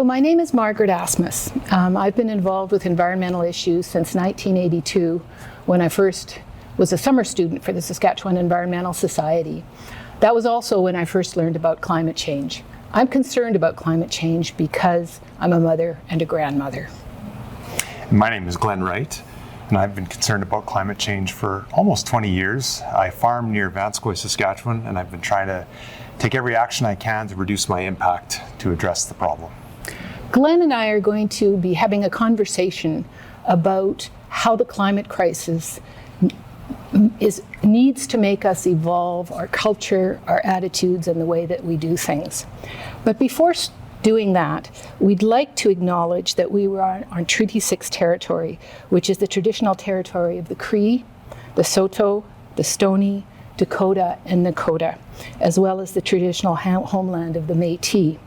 my name is Margret Asmuss. I've been involved with environmental issues since 1982, when I first was a summer student for the Saskatchewan Environmental Society. That was also when I first learned about climate change. I'm concerned about climate change because I'm a mother and a grandmother. My name is Wright, and I've been concerned about climate change for almost 20 years. I farm near Vanscoy, Saskatchewan, and I've been trying to take every action I can to reduce my impact to address the problem. Glenn and I are going to be having a conversation about how the climate crisis needs to make us evolve our culture, our attitudes, and the way that we do things. But before doing that, we'd like to acknowledge that we were on Treaty 6 territory, which is the traditional territory of the Cree, the Saulteaux, the Stoney, Dakota, and Nakota, as well as the traditional homeland of the Métis.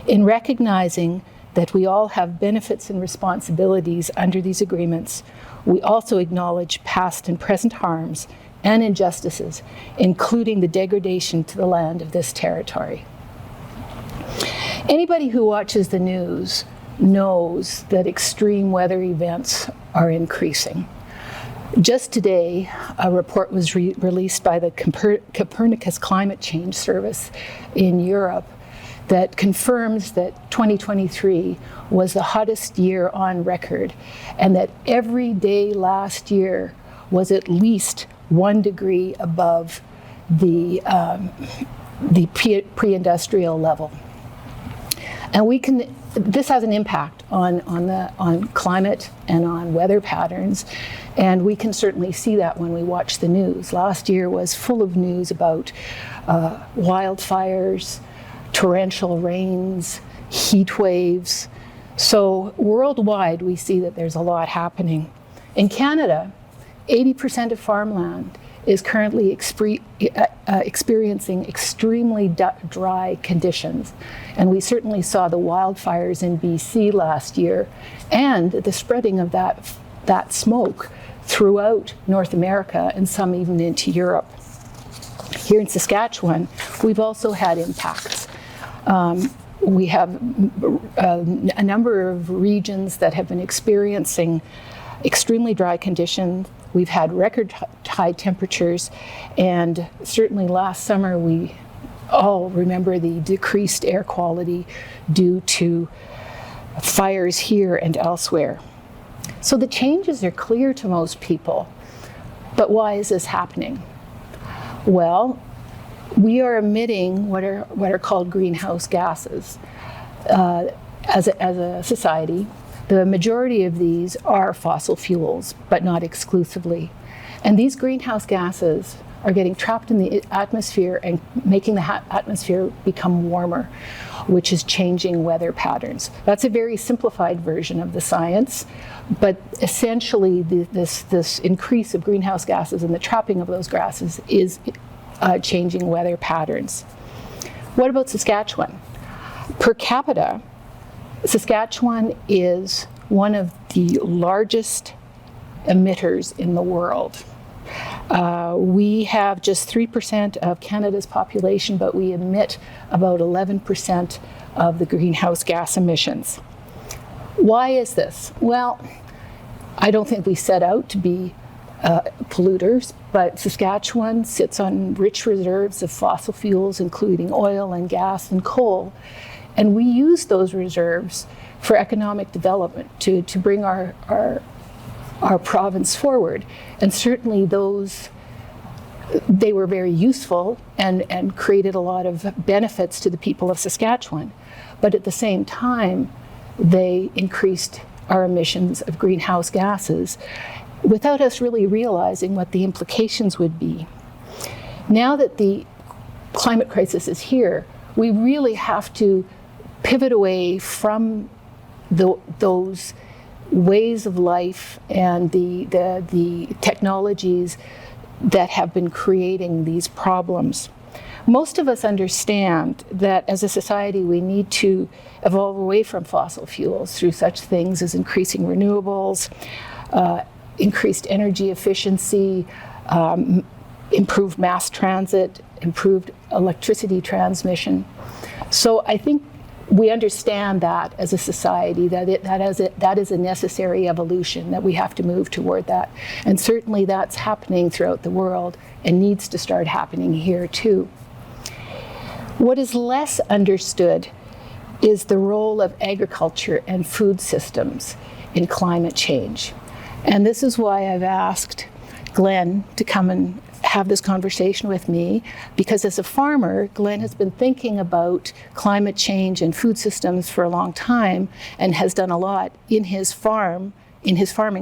In recognizing that we all have benefits and responsibilities under these agreements, we also acknowledge past and present harms and injustices, including the degradation to the land of this territory. Anybody who watches the news knows that extreme weather events are increasing. Just today, a report was released by the Copernicus Climate Change Service in Europe that confirms that 2023 was the hottest year on record, and that every day last year was at least 1 degree above the pre-industrial level. And this has an impact on climate and on weather patterns, and we can certainly see that when we watch the news. Last year was full of news about wildfires, torrential rains, heat waves. So worldwide, we see that there's a lot happening. In Canada, 80% of farmland is currently experiencing extremely dry conditions. And we certainly saw the wildfires in BC last year and the spreading of that smoke throughout North America and some even into Europe. Here in Saskatchewan, we've also had impacts. We have a number of regions that have been experiencing extremely dry conditions. We've had record high temperatures, and certainly last summer we all remember the decreased air quality due to fires here and elsewhere. So the changes are clear to most people, but why is this happening? Well, we are emitting what are called greenhouse gases as a society. The majority of these are fossil fuels, but not exclusively. And these greenhouse gases are getting trapped in the atmosphere and making the atmosphere become warmer, which is changing weather patterns. That's a very simplified version of the science, but essentially this increase of greenhouse gases and the trapping of those gases is changing weather patterns. What about Saskatchewan? Per capita, Saskatchewan is one of the largest emitters in the world. We have just 3% of Canada's population, but we emit about 11% of the greenhouse gas emissions. Why is this? Well, I don't think we set out to be polluters, but Saskatchewan sits on rich reserves of fossil fuels, including oil and gas and coal. And we use those reserves for economic development to bring our province forward. And certainly they were very useful and created a lot of benefits to the people of Saskatchewan. But at the same time, they increased our emissions of greenhouse gases without us really realizing what the implications would be. Now that the climate crisis is here, we really have to pivot away from those ways of life and the technologies that have been creating these problems. Most of us understand that as a society we need to evolve away from fossil fuels through such things as increasing renewables, increased energy efficiency, improved mass transit, improved electricity transmission. So I think we understand that as a society, that is a necessary evolution, that we have to move toward that. And certainly that's happening throughout the world and needs to start happening here too. What is less understood is the role of agriculture and food systems in climate change. And this is why I've asked Glenn to come and have this conversation with me, because as a farmer, Glenn has been thinking about climate change and food systems for a long time and has done a lot in his farming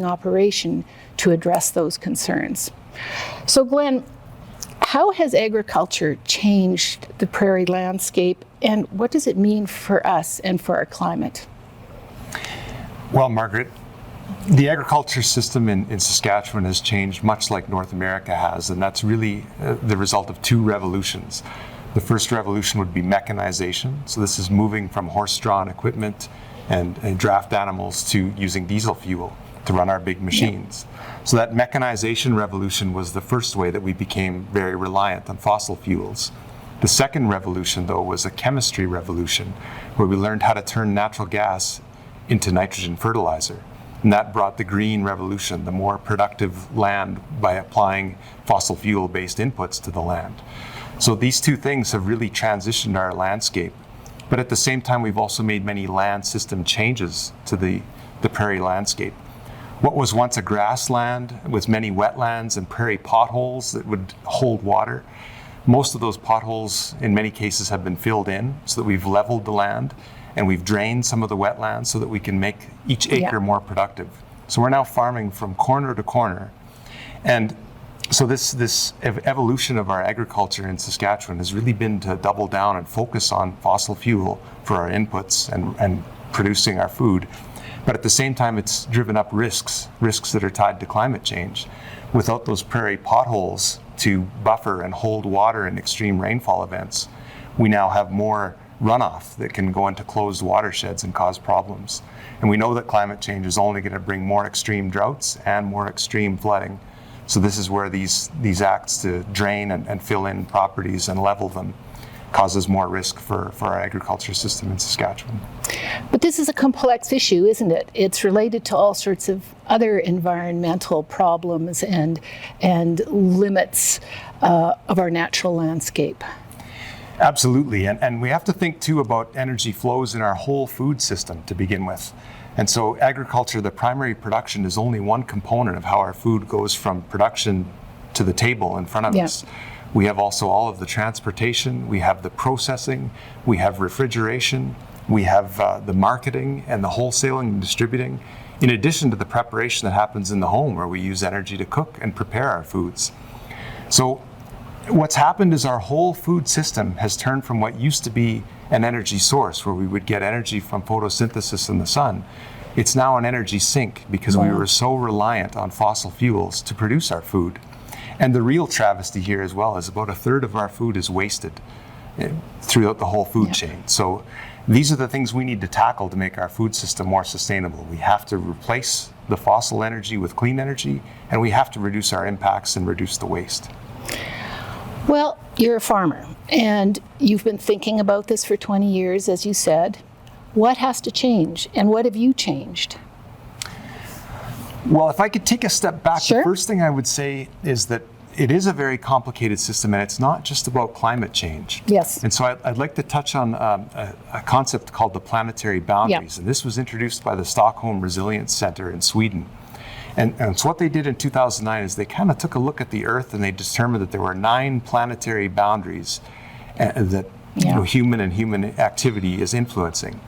operation to address those concerns. So Glenn, how has agriculture changed the prairie landscape, and what does it mean for us and for our climate? Well, Margaret, the agriculture system in Saskatchewan has changed much like North America has, and that's really the result of two revolutions. The first revolution would be mechanization. So this is moving from horse-drawn equipment and draft animals to using diesel fuel to run our big machines. Yeah. So that mechanization revolution was the first way that we became very reliant on fossil fuels. The second revolution, though, was a chemistry revolution, where we learned how to turn natural gas into nitrogen fertilizer. And that brought the green revolution, the more productive land by applying fossil fuel-based inputs to the land. So these two things have really transitioned our landscape. But at the same time, we've also made many land system changes to the prairie landscape. What was once a grassland with many wetlands and prairie potholes that would hold water, most of those potholes in many cases have been filled in so that we've leveled the land and we've drained some of the wetlands so that we can make each acre more productive. So we're now farming from corner to corner. And so this evolution of our agriculture in Saskatchewan has really been to double down and focus on fossil fuel for our inputs and producing our food. But at the same time, it's driven up risks that are tied to climate change. Without those prairie potholes to buffer and hold water in extreme rainfall events, we now have more runoff that can go into closed watersheds and cause problems. And we know that climate change is only going to bring more extreme droughts and more extreme flooding. So this is where these acts to drain and fill in properties and level them causes more risk for our agriculture system in Saskatchewan. But this is a complex issue, isn't it? It's related to all sorts of other environmental problems and limits of our natural landscape. Absolutely, and we have to think too about energy flows in our whole food system to begin with. And so agriculture, the primary production, is only one component of how our food goes from production to the table in front of us. We have also all of the transportation, we have the processing, we have refrigeration, we have the marketing and the wholesaling and distributing, in addition to the preparation that happens in the home where we use energy to cook and prepare our foods. So what's happened is our whole food system has turned from what used to be an energy source where we would get energy from photosynthesis in the sun. It's now an energy sink because we were so reliant on fossil fuels to produce our food. And the real travesty here as well is about a third of our food is wasted throughout the whole food chain. So these are the things we need to tackle to make our food system more sustainable. We have to replace the fossil energy with clean energy, and we have to reduce our impacts and reduce the waste. Well, you're a farmer, and you've been thinking about this for 20 years, as you said. What has to change, and what have you changed? Well, if I could take a step back, Sure. The first thing I would say is that it is a very complicated system, and it's not just about climate change. Yes. And so I'd like to touch on a concept called the planetary boundaries. And this was introduced by the Stockholm Resilience Center in Sweden. And so what they did in 2009 is they kind of took a look at the Earth and they determined that there were 9 planetary boundaries that human activity is influencing.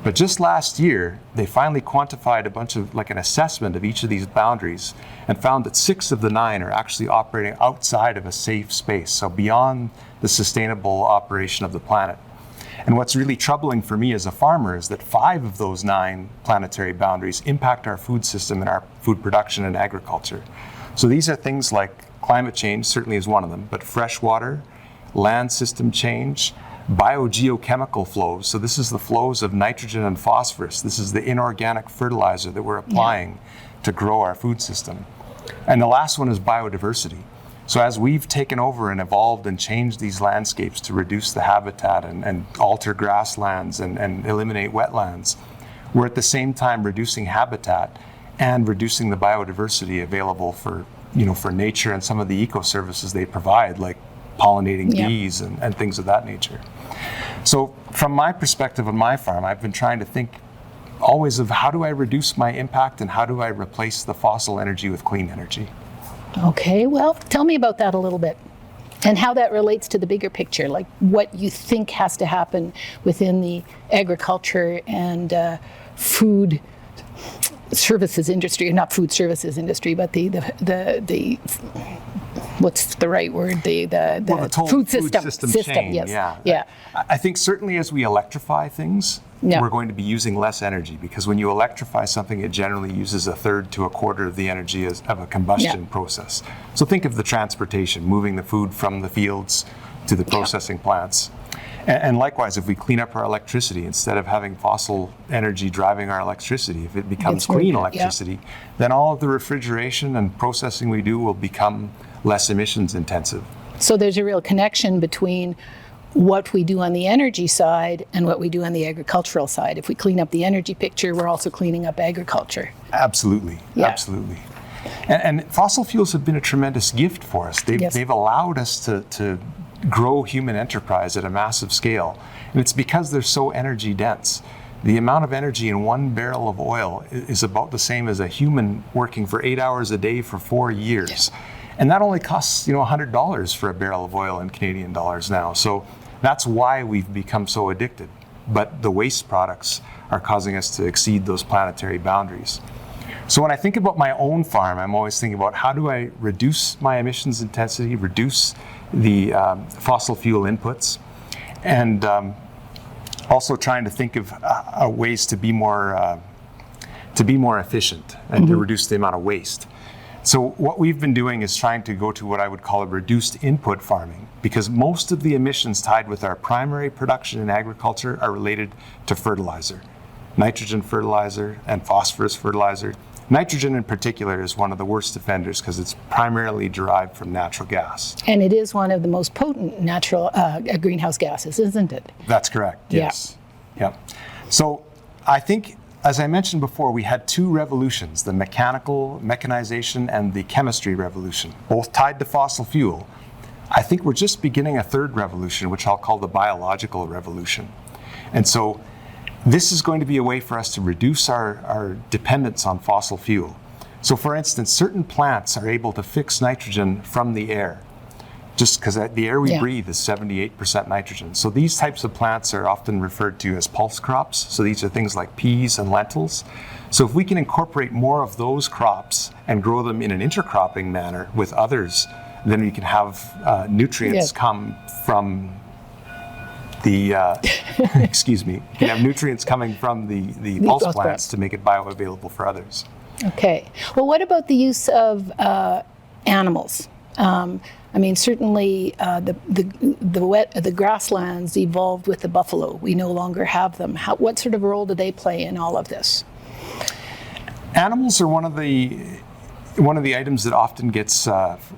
But just last year, they finally quantified a bunch of, like an assessment of each of these boundaries and found that 6 of the 9 are actually operating outside of a safe space, so beyond the sustainable operation of the planet. And what's really troubling for me as a farmer is that 5 of those 9 planetary boundaries impact our food system and our food production and agriculture. So these are things like climate change, certainly is one of them, but fresh water, land system change, biogeochemical flows. So this is the flows of nitrogen and phosphorus. This is the inorganic fertilizer that we're applying to grow our food system. And the last one is biodiversity. So as we've taken over and evolved and changed these landscapes to reduce the habitat and alter grasslands and eliminate wetlands, we're at the same time reducing habitat and reducing the biodiversity available for nature and some of the eco-services they provide, like pollinating bees and things of that nature. So from my perspective on my farm, I've been trying to think always of how do I reduce my impact and how do I replace the fossil energy with clean energy? Okay, well, tell me about that a little bit and how that relates to the bigger picture, like what you think has to happen within the agriculture and food services industry, not food services industry, but the what's the right word? The food system chain, yes. Yeah. I think certainly as we electrify things, we're going to be using less energy, because when you electrify something, it generally uses a third to a quarter of the energy of a combustion process. So think of the transportation, moving the food from the fields to the processing plants. And likewise, if we clean up our electricity, instead of having fossil energy driving our electricity, if it becomes clean electricity, then all of the refrigeration and processing we do will become less emissions intensive. So there's a real connection between what we do on the energy side and what we do on the agricultural side. If we clean up the energy picture, we're also cleaning up agriculture. Absolutely, absolutely. And fossil fuels have been a tremendous gift for us. They've allowed us to grow human enterprise at a massive scale. And it's because they're so energy dense. The amount of energy in 1 barrel of oil is about the same as a human working for 8 hours a day for 4 years. And that only costs, $100 for a barrel of oil in Canadian dollars now. So that's why we've become so addicted. But the waste products are causing us to exceed those planetary boundaries. So when I think about my own farm, I'm always thinking about how do I reduce my emissions intensity, reduce the fossil fuel inputs, and also trying to think of ways to be more efficient and to reduce the amount of waste. So what we've been doing is trying to go to what I would call a reduced input farming, because most of the emissions tied with our primary production in agriculture are related to fertilizer, nitrogen fertilizer and phosphorus fertilizer. Nitrogen in particular is one of the worst offenders because it's primarily derived from natural gas. And it is one of the most potent natural greenhouse gases, isn't it? That's correct, yes. Yeah. So I think, as I mentioned before, we had two revolutions, the mechanization and the chemistry revolution, both tied to fossil fuel. I think we're just beginning a third revolution, which I'll call the biological revolution. And so this is going to be a way for us to reduce our dependence on fossil fuel. So for instance, certain plants are able to fix nitrogen from the air, just because the air we breathe is 78% nitrogen. So these types of plants are often referred to as pulse crops. So these are things like peas and lentils. So if we can incorporate more of those crops and grow them in an intercropping manner with others, then we can have nutrients come from the, excuse me, you can have nutrients coming from the pulse plants to make it bioavailable for others. Okay. Well, what about the use of animals? I mean, certainly the grasslands evolved with the buffalo. We no longer have them. What sort of role do they play in all of this? Animals are one of the items that often gets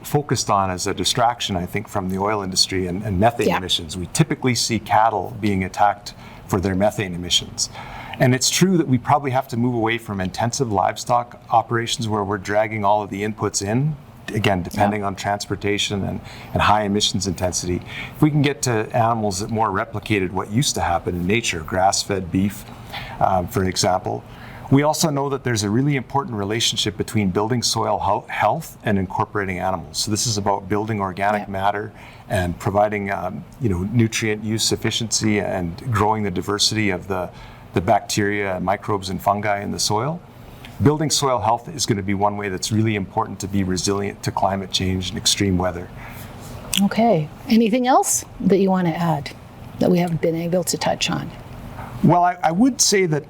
focused on as a distraction, I think, from the oil industry and methane emissions. We typically see cattle being attacked for their methane emissions. And it's true that we probably have to move away from intensive livestock operations where we're dragging all of the inputs in, again, depending on transportation and high emissions intensity. If we can get to animals that more replicated what used to happen in nature, grass-fed beef, for example. We also know that there's a really important relationship between building soil health and incorporating animals. So this is about building organic matter and providing nutrient use efficiency and growing the diversity of the bacteria, microbes, and fungi in the soil. Building soil health is going to be one way that's really important to be resilient to climate change and extreme weather. Okay. Anything else that you want to add that we haven't been able to touch on? Well, I would say that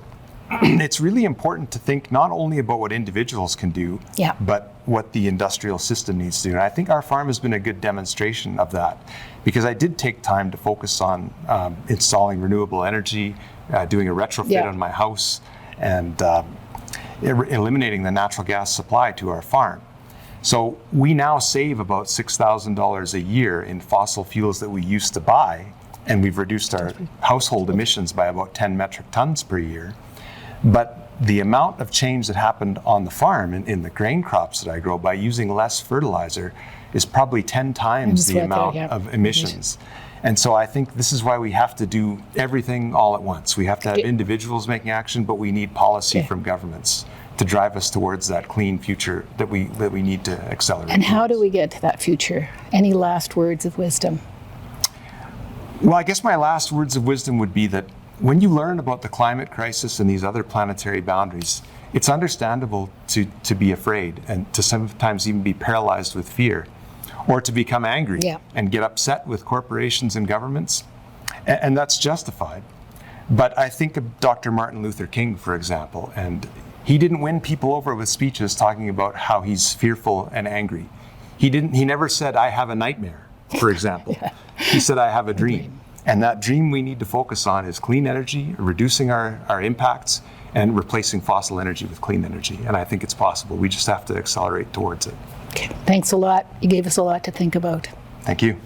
it's really important to think not only about what individuals can do, but what the industrial system needs to do. And I think our farm has been a good demonstration of that, because I did take time to focus on installing renewable energy, doing a retrofit on my house, and eliminating the natural gas supply to our farm. So we now save about $6,000 a year in fossil fuels that we used to buy, and we've reduced our household emissions by about 10 metric tons per year. But the amount of change that happened on the farm in the grain crops that I grow by using less fertilizer is probably 10 times the amount of emissions. And so I think this is why we have to do everything all at once. We have to have individuals making action, but we need policy from governments to drive us towards that clean future that we need to accelerate. And how do we get to that future? Any last words of wisdom? Well, I guess my last words of wisdom would be that when you learn about the climate crisis and these other planetary boundaries, it's understandable to be afraid and to sometimes even be paralyzed with fear, or to become angry and get upset with corporations and governments, and that's justified. But I think of Dr. Martin Luther King, for example, and he didn't win people over with speeches talking about how he's fearful and angry. He never said, "I have a nightmare," for example. He said, "I have a dream." And that dream we need to focus on is clean energy, reducing our impacts, and replacing fossil energy with clean energy. And I think it's possible. We just have to accelerate towards it. Okay. Thanks a lot. You gave us a lot to think about. Thank you.